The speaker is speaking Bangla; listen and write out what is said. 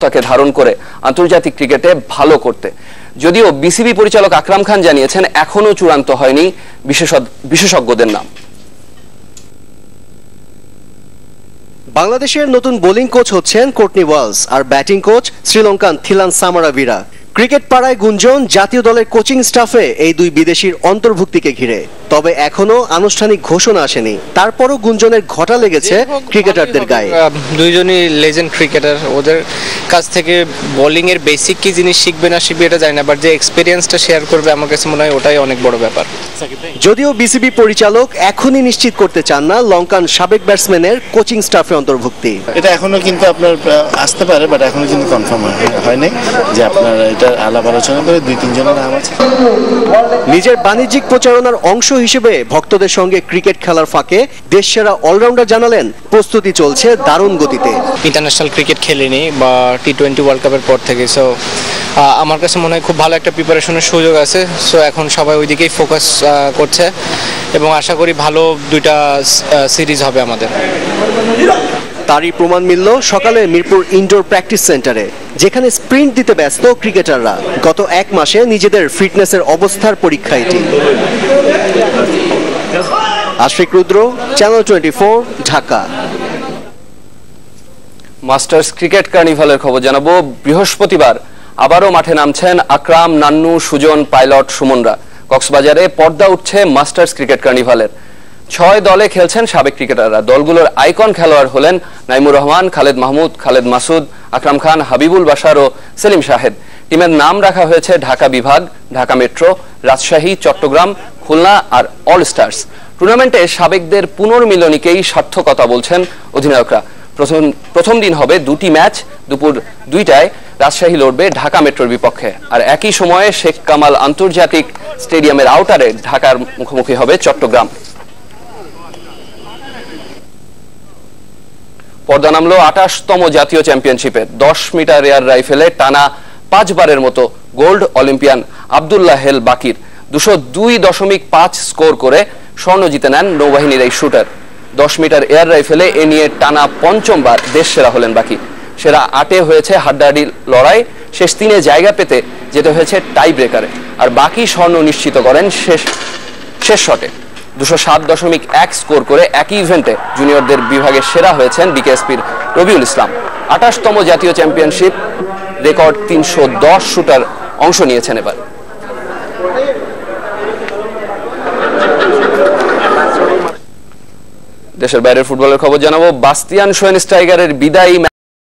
সত্তাকে ধারণ করে আন্তর্জাতিক ক্রিকেটে ভালো করতে। যদিও বিসিবি পরিচালক আকরাম খান জানিয়েছেন এখনো চূড়ান্ত হয়নি বিশেষজ্ঞদের নাম। বাংলাদেশের নতুন বোলিং কোচ হচ্ছেন কোর্টনি ওয়ালস আর batting coach Sri Lankan Thilan Samaraweera. Cricket পাড়ায় গুঞ্জন জাতীয় দলের কোচিং স্টাফে এই দুই বিদেশির অন্তর্ভুক্তিকে ঘিরে, তবে এখনো আনুষ্ঠানিক ঘোষণা আসেনি। তারপরও গুঞ্জনের ঘটা লেগেছে ক্রিকেটারদের গায়ে। দুইজনই লেজেন্ড ক্রিকেটার, ওদের কাছ থেকে বোলিং এর বেসিক কি জিনিস শিখবে না শিখবে এটা জানি না, বাট যে এক্সপেরিয়েন্সটা শেয়ার করবে আমার কাছে মনে হয় ওটাই অনেক বড় ব্যাপার। যদিও বিসিবি পরিচালক এখনই নিশ্চিত করতে চান না লঙ্কান সাবেক ব্যাটসম্যানের কোচিং স্টাফে অন্তর্ভুক্তি। এটা এখনো কিন্তু আপনার আসতে পারে, বাট এখনো কিন্তু কনফার্ম হয়নি যে আপনার এটা আলাপ আলোচনা করে 2-3 জনের নাম আছে। নিজের বাণিজ্যিক প্রচারণার অংশ হিসেবে ভক্তদের সঙ্গে ক্রিকেট খেলার ফাঁকে দেশসেরা অলরাউন্ডার জানালেন প্রস্তুতি চলছে দারুণ গতিতে। ইন্টারন্যাশনাল ক্রিকেট খেলিনি বা টি20 ওয়ার্ল্ড কাপের পর থেকে, সো আমার কাছে মনে হয় খুব ভালো একটা প্রিপারেশনের সুযোগ আছে। সো এখন সবাই ওই দিকেই ফোকাস করছে এবং আশা করি ভালো 2টা সিরিজ হবে আমাদের। তারই প্রমাণ মিলল সকালে মিরপুর ইনডোর প্র্যাকটিস সেন্টারে, যেখানে স্প্রিন্ট দিতে ব্যস্ত ক্রিকেটাররা। গত 1 মাসে নিজেদের ফিটনেসের অবস্থার পরীক্ষা এটি। আশিক রুদ্র, চ্যানেল 24, ঢাকা। মাস্টার্স ক্রিকেট কার্নিভালের খবর জানাবো। বৃহস্পতিবার আবারও মাঠে নামছেন আকরাম, নান্নু, সুজন, পাইলট, সুমনরা। কক্সবাজারে পর্দা উঠছে মাস্টার্স ক্রিকেট কার্নিভালের। 6 দলে খেলছেন সাবেক ক্রিকেটাররা। দলগুলোর আইকন খেলোয়াড় হলেন নাইমুর রহমান, খালেদ মাহমুদ, খালেদ মাসুদ, আকরাম খান, হাবিবুল বাশার ও সেলিম শাহেদ। টিমের নাম রাখা হয়েছে ঢাকা বিভাগ, ঢাকা মেট্রো, রাজশাহী, চট্টগ্রাম, খুলনা আর অল স্টার্স। টুর্নামেন্টে সাবেকদের পুনর্মিলনীকেই সার্থকতা বলছেন অধিনায়করা। প্রথম দিন হবে 2টি ম্যাচ। দুপুর 2টায় রাজশাহী লড়বে ঢাকা মেট্রোর বিপক্ষে, আর একই সময়ে শেখ কামাল আন্তর্জাতিক স্টেডিয়ামের আউটারে ঢাকার মুখোমুখি হবে চট্টগ্রাম। পর্দা নামলো 28তম জাতীয় চ্যাম্পিয়নশিপে। 10 মিটার এয়ার রাইফেলে টানা 5 বারের মতো গোল্ড অলিম্পিয়ান আব্দুল্লাহ হেল বাকির 202.5 স্কোর করে স্বর্ণ জিতে নেন নৌবাহিনীর এই শুটার। 10 মিটার এয়ার রাইফেলে এ নিয়ে টানা 5বার দেশ সেরা হলেন বাকি। সেরা 8-এ হয়েছে হাড্ডাহাড্ডি লড়াই, শেষ 3-এ জায়গা পেতে যেতে হয়েছে টাই ব্রেকারে, আর বাকি স্বর্ণ নিশ্চিত করেন শেষ শটে। 207.1 স্কোর করে একই ইভেন্টে জুনিয়রদের বিভাগে সেরা হয়েছেন বিকেএসপির রবিউল ইসলাম। 28তম জাতীয় চ্যাম্পিয়নশিপ রেকর্ড 310 শুটার অংশ নিয়েছেন এবার। দেশের বাইরের ফুটবলের খবর জানাবো। বাস্তিয়ান শোয়েনস্টাইগারের বিদায়ী